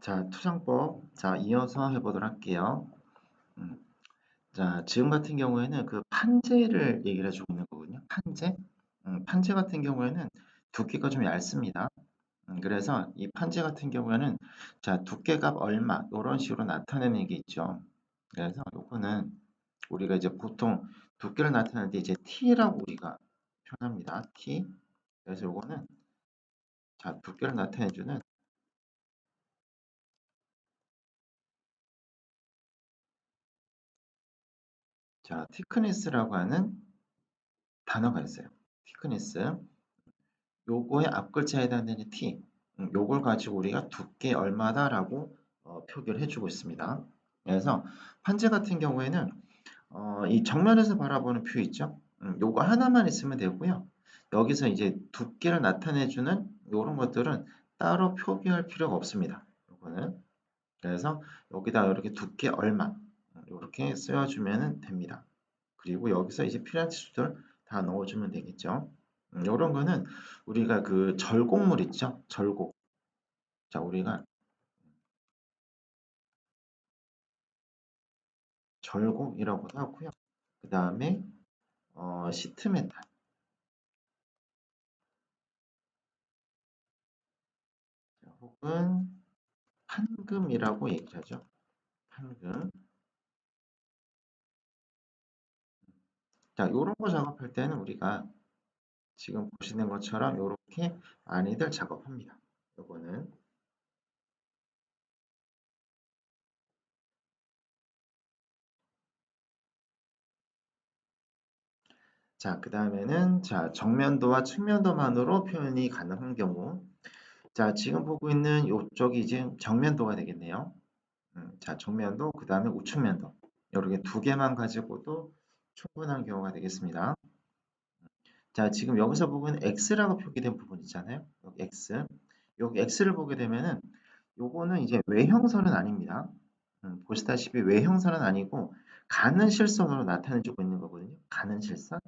자, 투정법. 자, 이어서 해보도록 할게요. 음, 자, 지금 같은 경우에는 그 판재를 얘기를 해주고 있는 거거든요. 판재? 판재 같은 경우에는 두께가 좀 얇습니다. 그래서 이 판재 같은 경우에는 자, 두께가 얼마 이런 식으로 나타내는 게 있죠. 그래서 요거는 우리가 이제 보통 두께를 나타낼 때 이제 T라고 우리가 표현합니다. T. 그래서 요거는 자, 두께를 나타내주는 자, thickness라고 하는 단어가 있어요. thickness. 요거의 앞글자에 해당되는 t, 요걸 가지고 우리가 두께 얼마다라고 표기를 해주고 있습니다. 그래서 판재 같은 경우에는 이 정면에서 바라보는 뷰 있죠? 요거 하나만 있으면 되고요. 여기서 이제 두께를 나타내주는 요런 것들은 따로 표기할 필요가 없습니다. 요거는 그래서 여기다 이렇게 두께 얼마 이렇게 쓰여주면 됩니다. 그리고 여기서 이제 필요한 치수들 다 넣어주면 되겠죠. 요런 거는 우리가 그 절곡물 있죠? 절곡. 자, 우리가 절곡이라고도 하고요. 그 다음에 시트메탈 혹은 판금이라고 얘기를 하죠. 판금. 자, 요런 거 작업할 때는 우리가 지금 보시는 것처럼 요렇게 많이들 작업합니다. 요거는 자, 그 다음에는 자, 정면도와 측면도만으로 표현이 가능한 경우 자, 지금 보고 있는 요쪽이 이제 정면도가 되겠네요. 자, 정면도, 그 다음에 우측면도. 이렇게 두 개만 가지고도 충분한 경우가 되겠습니다. 자, 지금 여기서 보고 있는 X라고 표기된 부분 있잖아요. 여기 X. 여기 X를 보게 되면은 요거는 이제 외형선은 아닙니다. 보시다시피 외형선은 아니고 가는 실선으로 나타내주고 있는 거거든요. 가는 실선.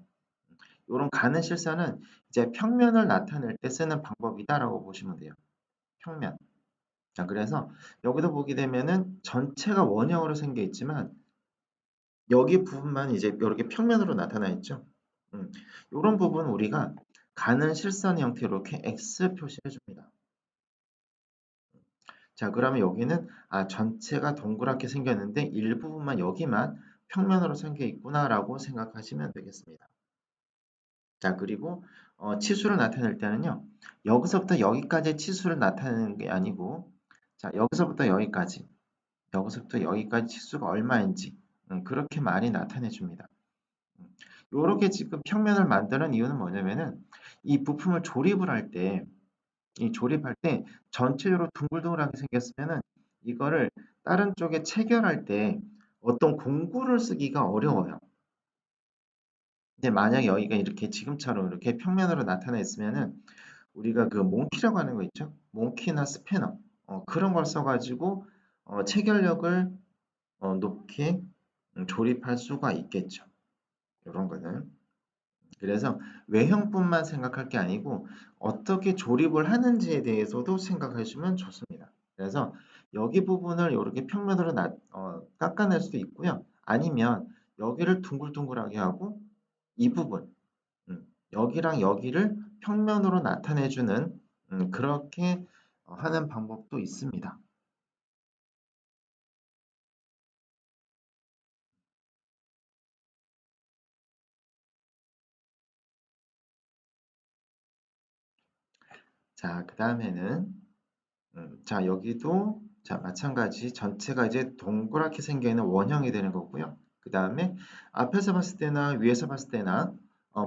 요런 가는 실선은 이제 평면을 나타낼 때 쓰는 방법이다라고 보시면 돼요. 평면. 자, 그래서 여기도 보게 되면은 전체가 원형으로 생겨 있지만 여기 부분만 이제 이렇게 평면으로 나타나 있죠. 이런 부분 우리가 가는 실선 형태로 이렇게 X 표시해 줍니다. 자, 그러면 여기는 전체가 동그랗게 생겼는데 일부분만 여기만 평면으로 생겨 있구나라고 생각하시면 되겠습니다. 자, 그리고 치수를 나타낼 때는요. 여기서부터 여기까지 치수를 나타내는 게 아니고 자, 여기서부터 여기까지 여기서부터 여기까지 치수가 얼마인지 그렇게 많이 나타내 줍니다. 요렇게 지금 평면을 만드는 이유는 뭐냐면은 이 부품을 조립을 할 때, 이 조립할 때 전체적으로 둥글둥글하게 생겼으면은 이거를 다른 쪽에 체결할 때 어떤 공구를 쓰기가 어려워요. 근데 만약에 여기가 이렇게 지금처럼 이렇게 평면으로 나타나 있으면은 우리가 그 몽키라고 하는 거 있죠? 몽키나 스패너 그런 걸 써가지고 체결력을 높게 조립할 수가 있겠죠. 이런 거는. 그래서 외형뿐만 생각할 게 아니고 어떻게 조립을 하는지에 대해서도 생각하시면 좋습니다. 그래서 여기 부분을 이렇게 평면으로 깎아낼 수도 있고요. 아니면 여기를 둥글둥글하게 하고 이 부분, 여기랑 여기를 평면으로 나타내주는 그렇게 하는 방법도 있습니다. 자, 그 다음에는 자, 여기도 자, 마찬가지 전체가 이제 동그랗게 생겨 있는 원형이 되는 거고요. 그 다음에 앞에서 봤을 때나 위에서 봤을 때나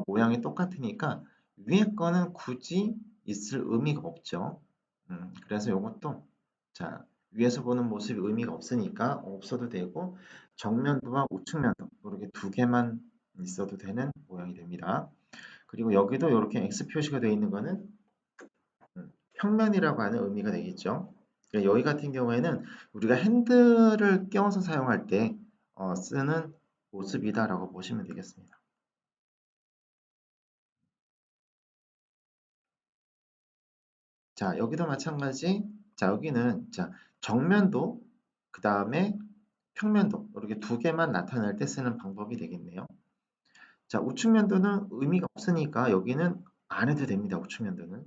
모양이 똑같으니까 위에 거는 굳이 있을 의미가 없죠. 그래서 이것도 자, 위에서 보는 모습이 의미가 없으니까 없어도 되고 정면도와 우측면도 이렇게 두 개만 있어도 되는 모양이 됩니다. 그리고 여기도 이렇게 X 표시가 되어 있는 거는 평면이라고 하는 의미가 되겠죠. 그러니까 여기 같은 경우에는 우리가 핸들을 껴서 사용할 때 쓰는 모습이다라고 보시면 되겠습니다. 자, 여기도 마찬가지 자, 여기는 자, 정면도 그 다음에 평면도 이렇게 두 개만 나타낼 때 쓰는 방법이 되겠네요. 자, 우측면도는 의미가 없으니까 여기는 안 해도 됩니다. 우측면도는.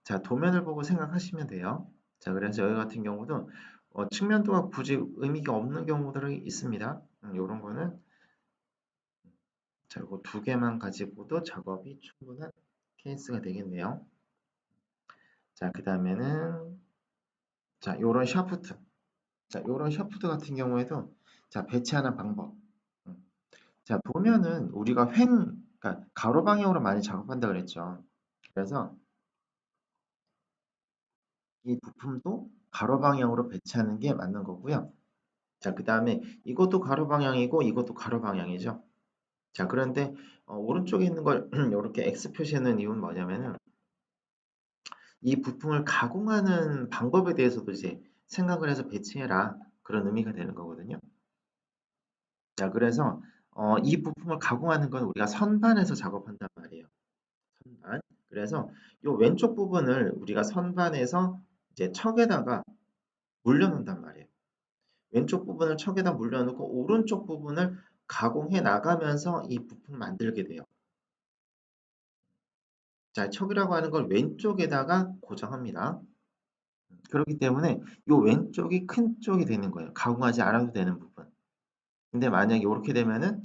자, 도면을 보고 생각하시면 돼요. 자, 그래서 여기 같은 경우도 측면도가 굳이 의미가 없는 경우들이 있습니다. 이런 거는 자, 이거 두 개만 가지고도 작업이 충분한 케이스가 되겠네요. 자, 그 다음에는 자, 요런 샤프트. 자, 요런 샤프트 같은 경우에도 자, 배치하는 방법. 음. 자, 보면은 우리가 그러니까 가로 방향으로 많이 작업한다 그랬죠. 그래서 이 부품도 가로 방향으로 배치하는 게 맞는 거고요. 자, 그 다음에 이것도 가로 방향이고 이것도 가로 방향이죠. 자, 그런데 오른쪽에 있는 걸 이렇게 X 표시하는 이유는 뭐냐면은 이 부품을 가공하는 방법에 대해서도 이제 생각을 해서 배치해라. 그런 의미가 되는 거거든요. 자, 그래서 이 부품을 가공하는 건 우리가 선반에서 작업한단 말이에요. 선반. 그래서 이 왼쪽 부분을 우리가 선반에서 이제 척에다가 물려놓는단 말이에요. 왼쪽 부분을 척에다 물려놓고 오른쪽 부분을 가공해 나가면서 이 부품을 만들게 돼요. 자, 척이라고 하는 걸 왼쪽에다가 고정합니다. 그렇기 때문에 이 왼쪽이 큰 쪽이 되는 거예요. 가공하지 않아도 되는 부분. 근데 만약에 이렇게 되면은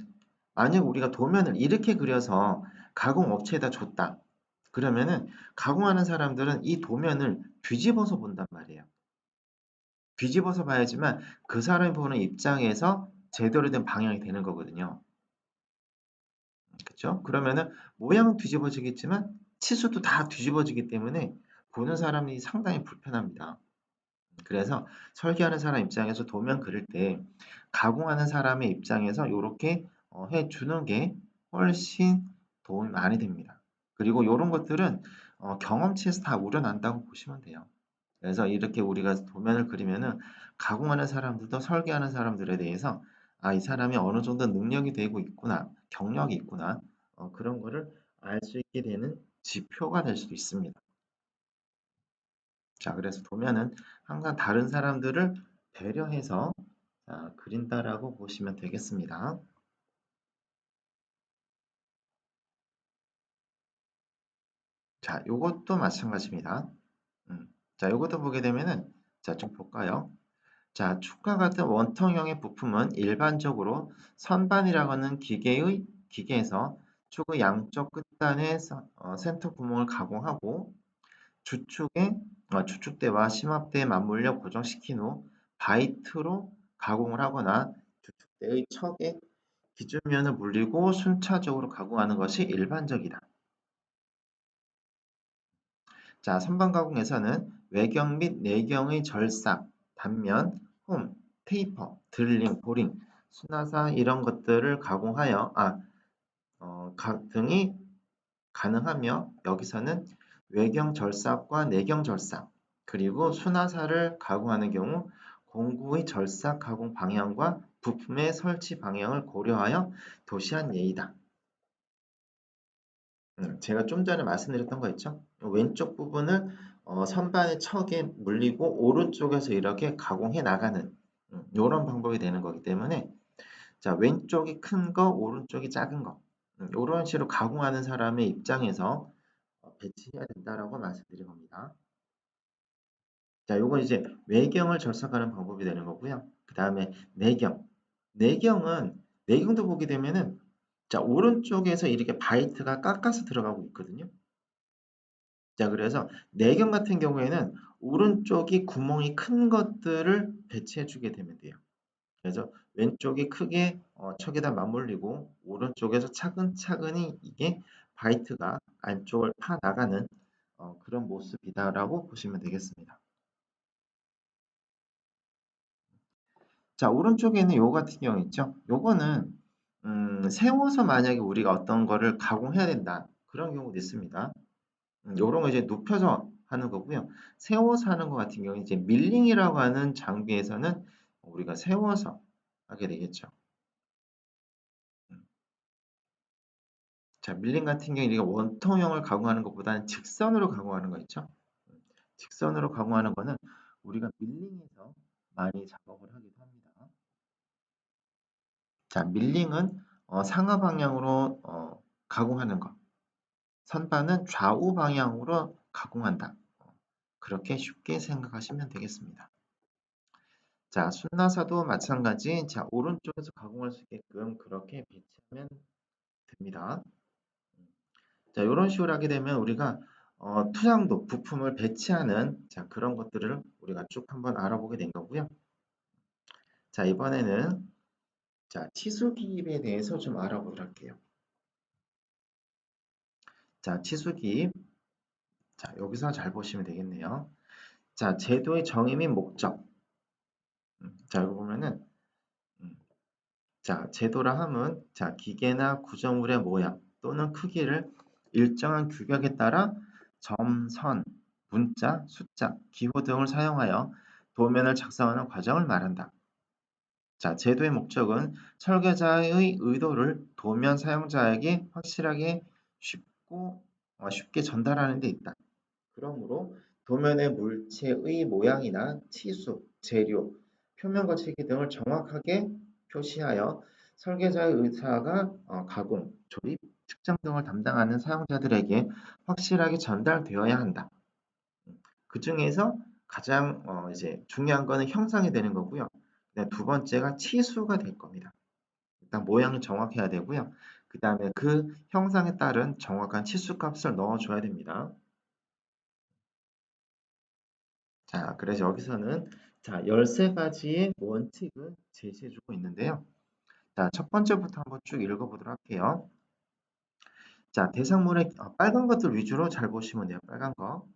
만약 우리가 도면을 이렇게 그려서 가공 업체에다 줬다. 그러면은 가공하는 사람들은 이 도면을 뒤집어서 본단 말이에요. 뒤집어서 봐야지만 그 사람이 보는 입장에서 제대로 된 방향이 되는 거거든요. 그쵸? 그러면은 모양은 뒤집어지겠지만 치수도 다 뒤집어지기 때문에 보는 사람이 상당히 불편합니다. 그래서 설계하는 사람 입장에서 도면 그릴 때 가공하는 사람의 입장에서 이렇게 해주는 게 훨씬 도움이 많이 됩니다. 그리고 이런 것들은 경험치에서 다 우러난다고 보시면 돼요. 그래서 이렇게 우리가 도면을 그리면은 가공하는 사람들도 설계하는 사람들에 대해서 아, 이 사람이 어느 정도 능력이 되고 있구나, 경력이 있구나, 그런 거를 알 수 있게 되는 지표가 될 수도 있습니다. 자, 그래서 도면은 항상 다른 사람들을 배려해서 그린다라고 보시면 되겠습니다. 자, 요것도 마찬가지입니다. 자, 요것도 보게 되면은 자, 좀 볼까요? 자, 축과 같은 원통형의 부품은 일반적으로 선반이라고 하는 기계에서 축의 양쪽 끝단에 센터 구멍을 가공하고 주축대와 심압대에 맞물려 고정시킨 후 바이트로 가공을 하거나 주축대의 척에 기준면을 물리고 순차적으로 가공하는 것이 일반적이다. 자, 선반 가공에서는 외경 및 내경의 절삭, 단면, 홈, 테이퍼, 드릴링, 보링, 수나사 이런 것들을 가공하여 등이 가능하며 여기서는 외경 절삭과 내경 절삭 그리고 수나사를 가공하는 경우 공구의 절삭 가공 방향과 부품의 설치 방향을 고려하여 도시한 예이다. 제가 좀 전에 말씀드렸던 거 있죠? 왼쪽 부분을 선반의 척에 물리고 오른쪽에서 이렇게 가공해 나가는 이런 방법이 되는 거기 때문에 자, 왼쪽이 큰 거, 오른쪽이 작은 거 이런 식으로 가공하는 사람의 입장에서 배치해야 된다라고 말씀드린 겁니다. 자, 요건 이제 외경을 절삭하는 방법이 되는 거고요. 그 다음에 내경. 내경도 보게 되면은 자, 오른쪽에서 이렇게 바이트가 깎아서 들어가고 있거든요. 자, 그래서 내경 같은 경우에는 오른쪽이 구멍이 큰 것들을 배치해 주게 되면 돼요. 그래서 왼쪽이 크게 척에다 맞물리고 오른쪽에서 차근차근히 이게 바이트가 안쪽을 파 나가는 그런 모습이다라고 보시면 되겠습니다. 자, 오른쪽에는 요거 같은 경우 있죠. 요거는 세워서 만약에 우리가 어떤 거를 가공해야 된다. 그런 경우도 있습니다. 요런 거 이제 눕혀서 하는 거고요. 세워서 하는 거 같은 경우는 이제 밀링이라고 하는 장비에서는 우리가 세워서 하게 되겠죠. 음. 자, 밀링 같은 경우에 우리가 원통형을 가공하는 것보다는 직선으로 가공하는 거 있죠? 직선으로 가공하는 거는 우리가 밀링에서 많이 작업을 하기도 합니다. 자, 밀링은 상하 방향으로 가공하는 거. 선반은 좌우 방향으로 가공한다. 그렇게 쉽게 생각하시면 되겠습니다. 자, 순나사도 마찬가지. 자, 오른쪽에서 가공할 수 있게끔 그렇게 배치하면 됩니다. 자, 이런 식으로 하게 되면 우리가 투상도, 부품을 배치하는 자, 그런 것들을 우리가 쭉 한번 알아보게 된 거고요. 자, 이번에는 자, 치수 기입에 대해서 좀 알아보도록 할게요. 자, 치수 기입. 자, 여기서 잘 보시면 되겠네요. 자, 제도의 정의 및 목적. 자, 여기 보면은 음, 자, 제도라 함은 자, 기계나 구조물의 모양 또는 크기를 일정한 규격에 따라 점, 선, 문자, 숫자, 기호 등을 사용하여 도면을 작성하는 과정을 말한다. 자, 제도의 목적은 설계자의 의도를 도면 사용자에게 확실하게 쉽게 전달하는 데 있다. 그러므로 도면의 물체의 모양이나 치수, 재료, 표면 거치기 등을 정확하게 표시하여 설계자의 의사가 가공, 조립, 측정 등을 담당하는 사용자들에게 확실하게 전달되어야 한다. 그 중에서 가장 이제 중요한 거는 형상이 되는 거고요. 두 번째가 치수가 될 겁니다. 일단 모양을 정확해야 되고요. 그 다음에 그 형상에 따른 정확한 치수 값을 넣어줘야 됩니다. 자, 그래서 여기서는 자, 13가지의 원칙을 제시해주고 있는데요. 자, 첫 번째부터 한번 쭉 읽어보도록 할게요. 자, 대상물의 빨간 것들 위주로 잘 보시면 돼요. 빨간 거.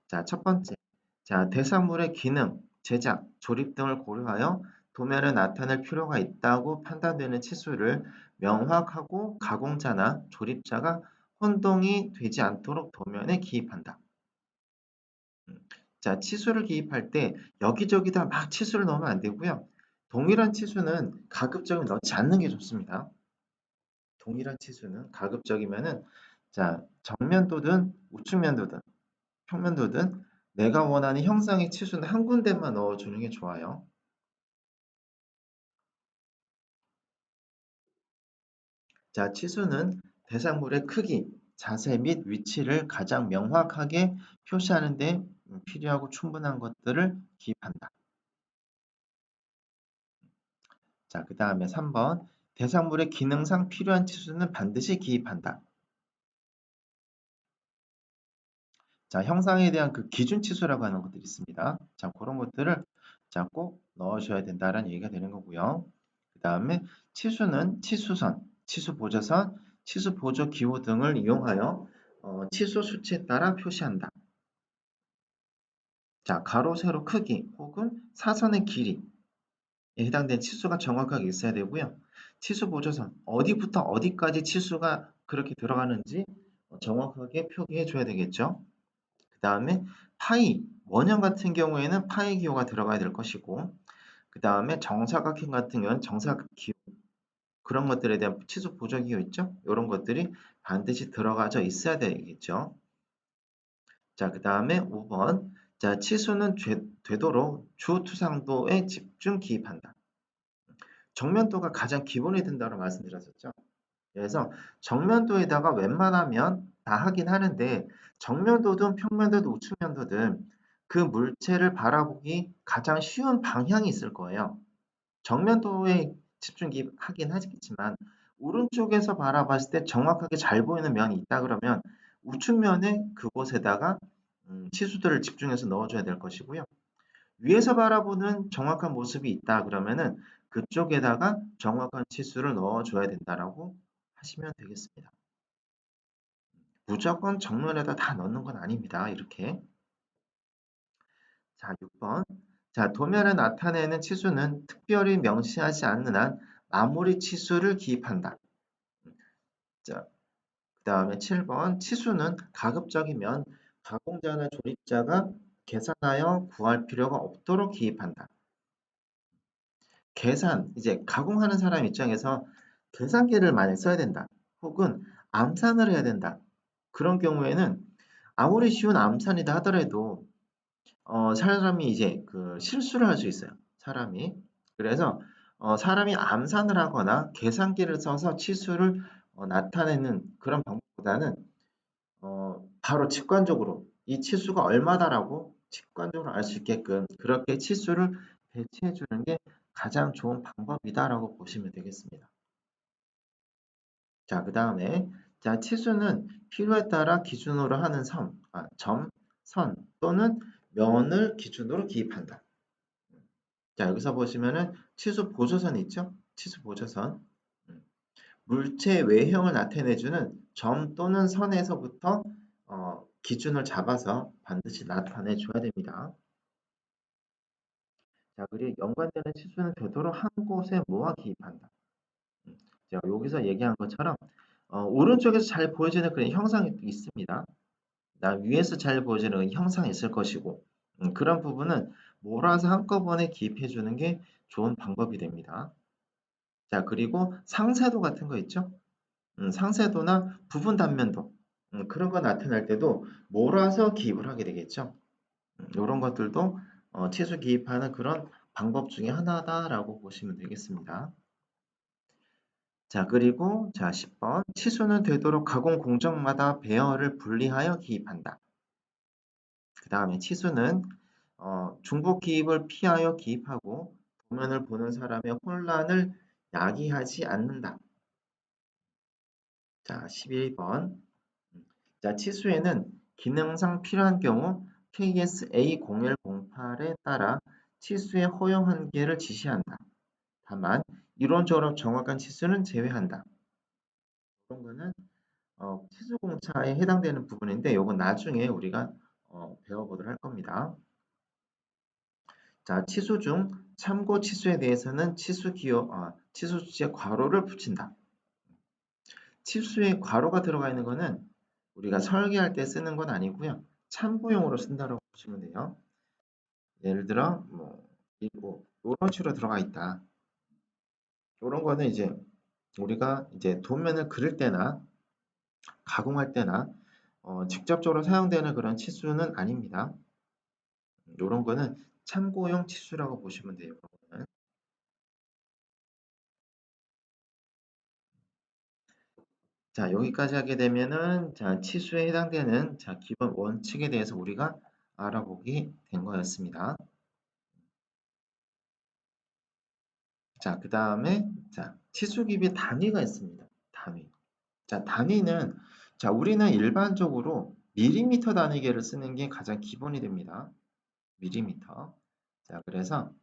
자, 첫 번째. 자, 대상물의 기능, 제작, 조립 등을 고려하여 도면에 나타낼 필요가 있다고 판단되는 치수를 명확하고 가공자나 조립자가 혼동이 되지 않도록 도면에 기입한다. 자, 치수를 기입할 때 여기저기다 막 치수를 넣으면 안 되고요. 동일한 치수는 가급적이면 넣지 않는 게 좋습니다. 동일한 치수는 가급적이면은 자, 정면도든 우측면도든 평면도든 내가 원하는 형상의 치수는 한 군데만 넣어주는 게 좋아요. 자, 치수는 대상물의 크기, 자세 및 위치를 가장 명확하게 표시하는 데 필요하고 충분한 것들을 기입한다. 자, 그 다음에 3번. 대상물의 기능상 필요한 치수는 반드시 기입한다. 자, 형상에 대한 그 기준 치수라고 하는 것들이 있습니다. 자, 그런 것들을 자, 꼭 넣으셔야 된다는 얘기가 되는 거고요. 그 다음에 치수는 치수선, 치수보조선, 치수보조 기호 등을 이용하여 치수 수치에 따라 표시한다. 자, 가로, 세로 크기 혹은 사선의 길이에 해당된 치수가 정확하게 있어야 되고요. 치수보조선, 어디부터 어디까지 치수가 그렇게 들어가는지 정확하게 표기해 줘야 되겠죠. 그 다음에 파이, 원형 같은 경우에는 파이 기호가 들어가야 될 것이고, 그 다음에 정사각형 같은 경우는 정사각 기호, 그런 것들에 대한 치수 보조 기호 있죠? 이런 것들이 반드시 들어가져 있어야 되겠죠. 자, 그 다음에 5번. 자, 치수는 되도록 주투상도에 집중 기입한다. 정면도가 가장 기본이 된다고 말씀드렸었죠. 그래서 정면도에다가 웬만하면 다 하긴 하는데 정면도든 평면도든 우측면도든 그 물체를 바라보기 가장 쉬운 방향이 있을 거예요. 정면도에 집중하긴 하겠지만 오른쪽에서 바라봤을 때 정확하게 잘 보이는 면이 있다 그러면 우측면에 그곳에다가 치수들을 집중해서 넣어줘야 될 것이고요. 위에서 바라보는 정확한 모습이 있다 그러면은 그쪽에다가 정확한 치수를 넣어줘야 된다라고 하시면 되겠습니다. 무조건 정면에다 다 넣는 건 아닙니다. 이렇게. 자, 6번. 자, 도면에 나타내는 치수는 특별히 명시하지 않는 한 마무리 치수를 기입한다. 자, 그 다음에 7번. 치수는 가급적이면 가공자나 조립자가 계산하여 구할 필요가 없도록 기입한다. 계산, 이제 가공하는 사람 입장에서 계산기를 많이 써야 된다. 혹은 암산을 해야 된다. 그런 경우에는 아무리 쉬운 암산이다 하더라도 사람이 이제 그 실수를 할 수 있어요. 사람이. 그래서 사람이 암산을 하거나 계산기를 써서 치수를 나타내는 그런 방법보다는 바로 직관적으로 이 치수가 얼마다라고 직관적으로 알 수 있게끔 그렇게 치수를 배치해 주는 게 가장 좋은 방법이다라고 보시면 되겠습니다. 자, 그다음에 자, 치수는 필요에 따라 기준으로 하는 점, 선 또는 면을 기준으로 기입한다. 자, 여기서 보시면은 치수 보조선이 있죠? 치수 보조선. 음, 물체 외형을 나타내주는 점 또는 선에서부터 기준을 잡아서 반드시 나타내 줘야 됩니다. 자, 그리고 연관되는 치수는 되도록 한 곳에 모아 기입한다. 자, 여기서 얘기한 것처럼 오른쪽에서 잘 보여지는 그런 형상이 있습니다. 위에서 잘 보여지는 형상이 있을 것이고 그런 부분은 몰아서 한꺼번에 기입해 주는 게 좋은 방법이 됩니다. 자, 그리고 상세도 같은 거 있죠? 상세도나 부분 단면도 그런 거 나타날 때도 몰아서 기입을 하게 되겠죠. 이런 것들도 치수 기입하는 그런 방법 중에 하나다라고 보시면 되겠습니다. 자, 그리고 자, 10번 치수는 되도록 가공 공정마다 배열을 분리하여 기입한다. 그 다음에 치수는 중복 기입을 피하여 기입하고 도면을 보는 사람의 혼란을 야기하지 않는다. 자, 11번 자, 치수에는 기능상 필요한 경우 KS A0108에 따라 치수의 허용 한계를 지시한다. 다만 이론적으로 정확한 치수는 제외한다. 이런 거는 치수 공차에 해당되는 부분인데 이건 나중에 우리가 배워보도록 할 겁니다. 자, 치수 중 참고 치수에 대해서는 치수 수치에 괄호를 붙인다. 치수에 괄호가 들어가 있는 거는 우리가 설계할 때 쓰는 건 아니고요. 참고용으로 쓴다고 보시면 돼요. 예를 들어 뭐 이런 식으로 들어가 있다. 이런 거는 이제 우리가 이제 도면을 그릴 때나 가공할 때나 직접적으로 사용되는 그런 치수는 아닙니다. 이런 거는 참고용 치수라고 보시면 돼요. 자, 여기까지 하게 되면은 자, 치수에 해당되는 자, 기본 원칙에 대해서 우리가 알아보게 된 거였습니다. 자, 그다음에 자, 치수 기입의 단위가 있습니다. 단위. 자, 단위는 자, 우리는 일반적으로 밀리미터 단위계를 쓰는 게 가장 기본이 됩니다. 밀리미터. 자, 그래서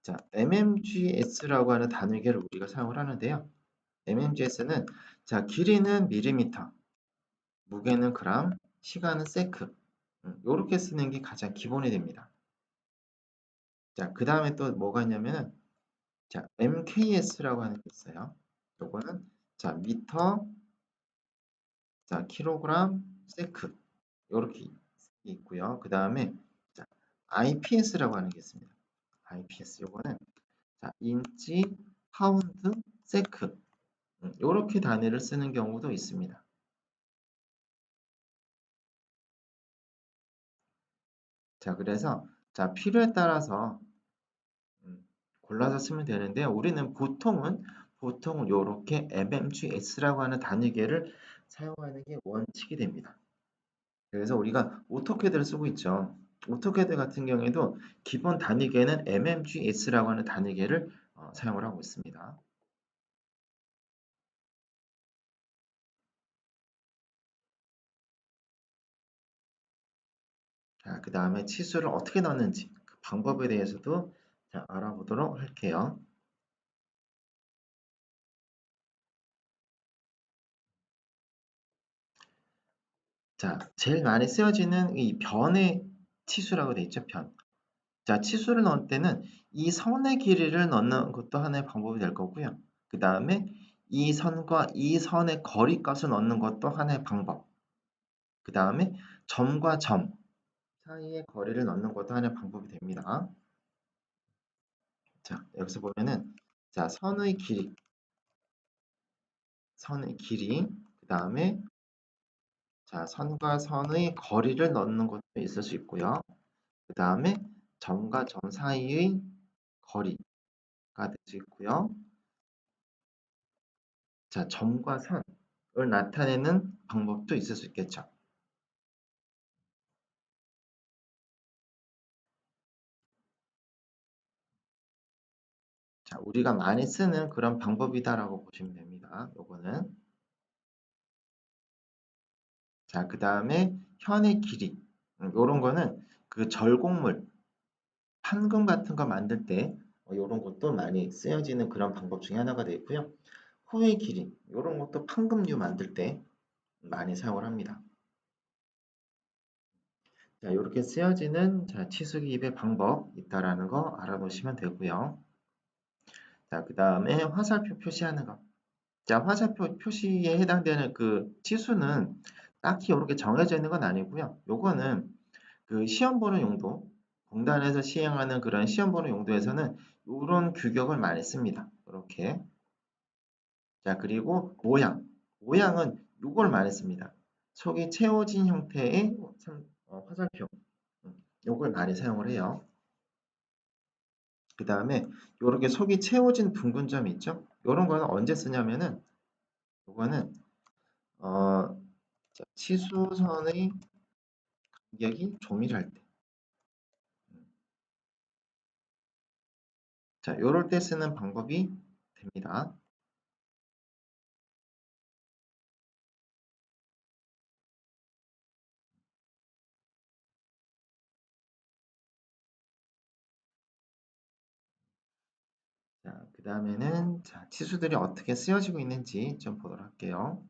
자, mmgs라고 하는 단위계를 우리가 사용을 하는데요. mmgs는 자, 길이는 밀리미터, 무게는 그램, 시간은 세크. 요렇게 쓰는 게 가장 기본이 됩니다. 자, 그 다음에 또 뭐가 있냐면은 자, MKS라고 하는 게 있어요. 요거는 자, 미터, 자, 킬로그램, 세크. 요렇게 있고요. 그 다음에 자, IPS라고 하는 게 있습니다. IPS 요거는 자, 인치, 파운드, 세크. 요렇게 단위를 쓰는 경우도 있습니다. 자, 그래서 자, 필요에 따라서 골라서 쓰면 되는데요. 우리는 보통은 요렇게 mmgs라고 하는 단위계를 사용하는 게 원칙이 됩니다. 그래서 우리가 오토캐드를 쓰고 있죠. 오토캐드 같은 경우에도 기본 단위계는 mmgs라고 하는 단위계를 사용을 하고 있습니다. 자, 그 다음에 치수를 어떻게 넣는지 그 방법에 대해서도 자, 알아보도록 할게요. 자, 제일 많이 쓰여지는 이 변의 치수라고 되어 있죠, 변. 자, 치수를 넣을 때는 이 선의 길이를 넣는 것도 하나의 방법이 될 거고요. 그 다음에 이 선과 이 선의 거리값을 넣는 것도 하나의 방법. 그 다음에 점과 점 사이의 거리를 넣는 것도 하나의 방법이 됩니다. 자, 여기서 보면은 자, 선의 길이 선의 길이, 그 다음에 자, 선과 선의 거리를 넣는 것도 있을 수 있고요. 그 다음에 점과 점 사이의 거리가 될 수 있고요. 자, 점과 선을 나타내는 방법도 있을 수 있겠죠. 자, 우리가 많이 쓰는 그런 방법이다라고 보시면 됩니다. 요거는. 자, 그 다음에 현의 길이. 요런 거는 그 절곡물, 판금 같은 거 만들 때 요런 것도 많이 쓰여지는 그런 방법 중에 하나가 되고요. 호의 길이. 요런 것도 판금류 만들 때 많이 사용을 합니다. 자, 이렇게 쓰여지는 자, 치수기입의 방법 있다라는 거 알아놓으시면 되고요. 자, 그 다음에 화살표 표시하는 거. 자, 화살표 표시에 해당되는 그 치수는 딱히 이렇게 정해져 있는 건 아니고요. 요거는 그 시험 보는 용도, 공단에서 시행하는 그런 시험 보는 용도에서는 이런 규격을 많이 씁니다. 이렇게. 자, 그리고 모양. 모양은 요걸 많이 씁니다. 속이 채워진 형태의 화살표. 요걸 많이 사용을 해요. 그 다음에 요렇게 속이 채워진 둥근 점이 있죠? 요런 거는 언제 쓰냐면은 요거는 자, 치수선의 간격이 조밀할 때. 자, 요럴 때 쓰는 방법이 됩니다. 자, 그 다음에는 자, 치수들이 어떻게 쓰여지고 있는지 좀 보도록 할게요.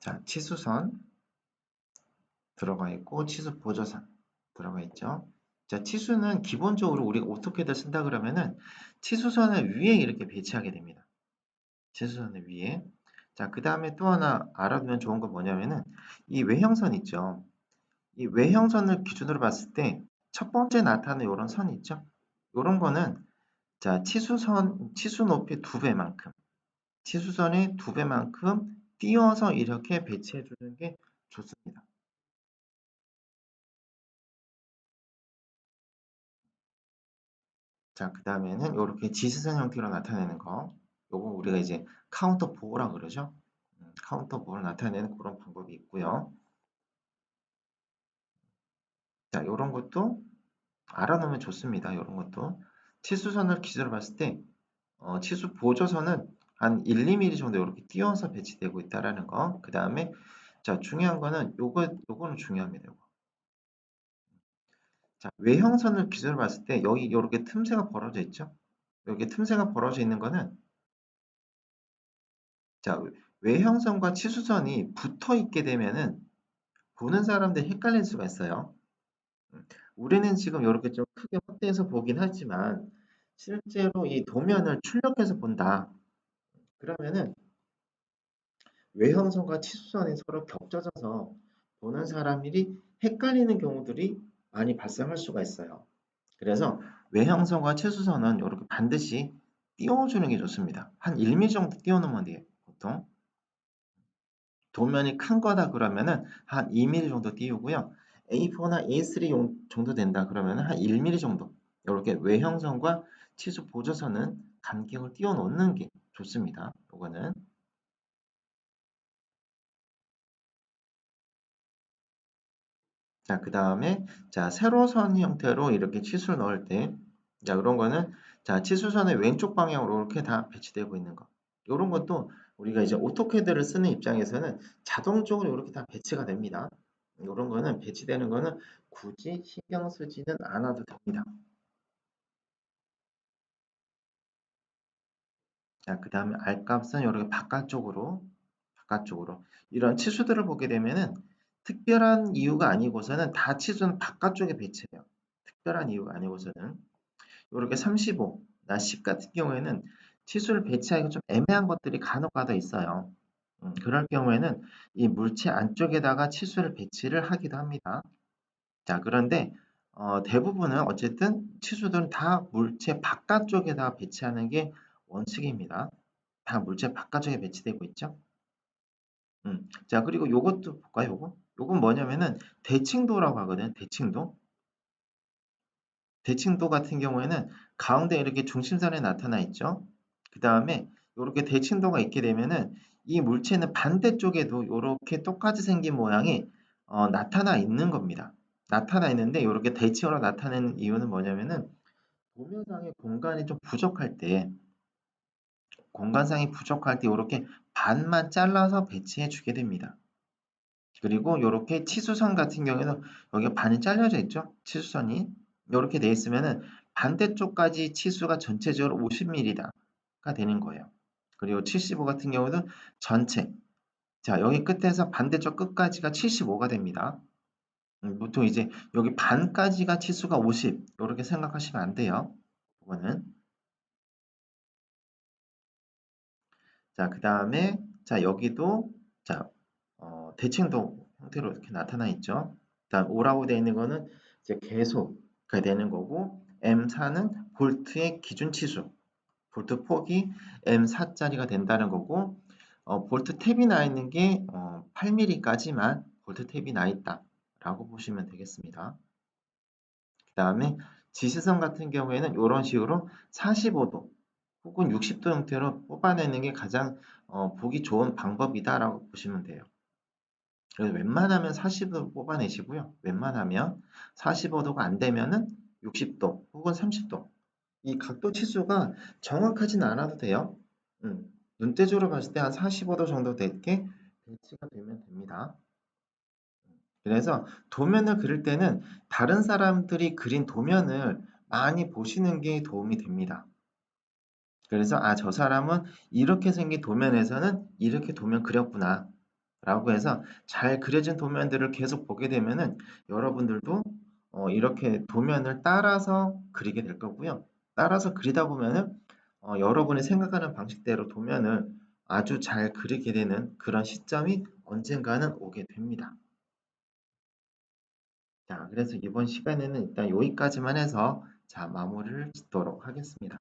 자, 치수선 들어가 있고 치수 보조선 들어가 있죠. 자, 치수는 기본적으로 우리가 어떻게들 쓴다 그러면은 치수선을 위에 이렇게 배치하게 됩니다. 치수선을 위에. 자, 그 다음에 또 하나 알아두면 좋은 건 뭐냐면은 이 외형선 있죠. 이 외형선을 기준으로 봤을 때 첫 번째 나타나는 이런 선이 있죠. 이런 거는 자, 치수 높이 두 배만큼, 치수선의 두 배만큼 띄워서 이렇게 배치해 주는 게 좋습니다. 자, 그 다음에는 이렇게 지시선 형태로 나타내는 거. 요거 우리가 이제 카운터 보호라 그러죠. 카운터 보호를 나타내는 그런 방법이 있고요. 자, 요런 것도 알아놓으면 좋습니다. 이런 것도. 치수선을 기준으로 봤을 때 치수 보조선은 한 1, 2mm 정도 이렇게 띄워서 배치되고 있다라는 거. 그 다음에 자, 중요한 거는 요거는 중요합니다. 요거. 자, 외형선을 기준으로 봤을 때 여기 이렇게 틈새가 벌어져 있죠. 여기 틈새가 벌어져 있는 거는 자, 외형선과 치수선이 붙어 있게 되면은 보는 사람들이 헷갈릴 수가 있어요. 우리는 지금 이렇게 좀 크게 확대해서 보긴 하지만 실제로 이 도면을 출력해서 본다. 그러면은 외형선과 치수선이 서로 겹쳐져서 보는 사람들이 헷갈리는 경우들이 많이 발생할 수가 있어요. 그래서 외형선과 치수선은 이렇게 반드시 띄워주는 게 좋습니다. 한 1mm 정도 띄워놓으면 돼요. 보통. 도면이 큰 거다 그러면은 한 2mm 정도 띄우고요. A4나 A3 정도 된다 그러면은 한 1mm 정도. 이렇게 외형선과 치수 보조선은 간격을 띄워 놓는 게 좋습니다. 요거는. 자, 그 다음에 자, 세로선 형태로 이렇게 치수를 넣을 때 자, 그런 거는 자, 치수선의 왼쪽 방향으로 이렇게 다 배치되고 있는 거. 이런 것도 우리가 이제 오토캐드를 쓰는 입장에서는 자동적으로 이렇게 다 배치가 됩니다. 이런 거는 배치되는 거는 굳이 신경 쓰지는 않아도 됩니다. 자, 그 다음에 R값은 이렇게 바깥쪽으로 이런 치수들을 보게 되면은 특별한 이유가 아니고서는 다 치수는 바깥쪽에 배치해요. 특별한 이유가 아니고서는 이렇게 35, 나 10 같은 경우에는 치수를 배치하기가 좀 애매한 것들이 간혹가다 있어요. 그럴 경우에는 이 물체 안쪽에다가 치수를 배치를 하기도 합니다. 자, 그런데 대부분은 어쨌든 치수들은 다 물체 바깥쪽에다 배치하는 게 원칙입니다. 다 물체 바깥쪽에 배치되고 있죠. 자, 그리고 요것도 볼까요? 요건 뭐냐면은 대칭도라고 하거든요. 대칭도. 대칭도 같은 경우에는 가운데 이렇게 중심선에 나타나 있죠. 그 다음에 이렇게 대칭도가 있게 되면은 이 물체는 반대쪽에도 이렇게 똑같이 생긴 모양이 나타나 있는 겁니다. 나타나 있는데 이렇게 대칭으로 나타내는 이유는 뭐냐면은 도면상의 공간이 좀 부족할 때 공간상이 부족할 때 이렇게 반만 잘라서 배치해 주게 됩니다. 그리고 이렇게 치수선 같은 경우에는 여기가 반이 잘려져 있죠. 치수선이 이렇게 돼 있으면은 반대쪽까지 치수가 전체적으로 50mm가 되는 거예요. 그리고 75 같은 경우는 전체. 자, 여기 끝에서 반대쪽 끝까지가 75가 됩니다. 보통 이제 여기 반까지가 치수가 50 이렇게 생각하시면 안 돼요. 이거는 자, 그 다음에 자 여기도 자 대칭도 형태로 이렇게 나타나 있죠. 다음 O라고 되어 있는 거는 이제 계속가 되는 거고 M4는 볼트의 기준 치수, 볼트 폭이 M4짜리가 된다는 거고 볼트 탭이 나 있는 게 8mm까지만 볼트 탭이 나 있다라고 보시면 되겠습니다. 그 다음에 지시선 같은 경우에는 이런 식으로 45도 혹은 60도 형태로 뽑아내는 게 가장 보기 좋은 방법이다라고 보시면 돼요. 그래서 웬만하면 40도 뽑아내시고요. 웬만하면 45도가 안 되면은 60도 혹은 30도. 이 각도 치수가 정확하진 않아도 돼요. 눈대중으로 봤을 때 한 45도 정도 되게 배치가 되면 됩니다. 그래서 도면을 그릴 때는 다른 사람들이 그린 도면을 많이 보시는 게 도움이 됩니다. 그래서 아, 저 사람은 이렇게 생긴 도면에서는 이렇게 도면 그렸구나 라고 해서 잘 그려진 도면들을 계속 보게 되면은 여러분들도 이렇게 도면을 따라서 그리게 될 거고요. 따라서 그리다 보면은 여러분이 생각하는 방식대로 도면을 아주 잘 그리게 되는 그런 시점이 언젠가는 오게 됩니다. 자, 그래서 이번 시간에는 일단 여기까지만 해서 자, 마무리를 짓도록 하겠습니다.